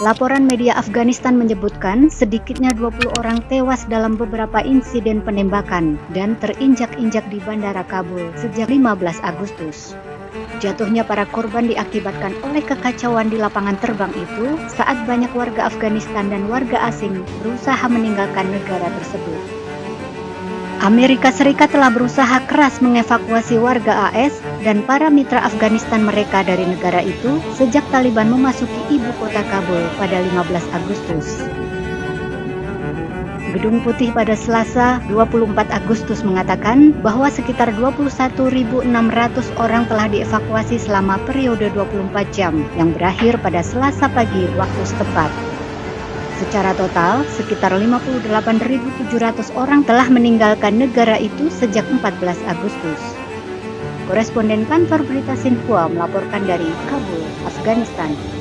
Laporan media Afghanistan menyebutkan sedikitnya 20 orang tewas dalam beberapa insiden penembakan dan terinjak-injak di Bandara Kabul sejak 15 Agustus. Jatuhnya para korban diakibatkan oleh kekacauan di lapangan terbang itu saat banyak warga Afghanistan dan warga asing berusaha meninggalkan negara tersebut. Amerika Serikat telah berusaha keras mengevakuasi warga AS dan para mitra Afghanistan mereka dari negara itu sejak Taliban memasuki ibu kota Kabul pada 15 Agustus. Gedung Putih pada Selasa 24 Agustus mengatakan bahwa sekitar 21.600 orang telah dievakuasi selama periode 24 jam yang berakhir pada Selasa pagi waktu setempat. Secara total, sekitar 58.700 orang telah meninggalkan negara itu sejak 14 Agustus. Koresponden kantor berita Xinhua melaporkan dari Kabul, Afghanistan.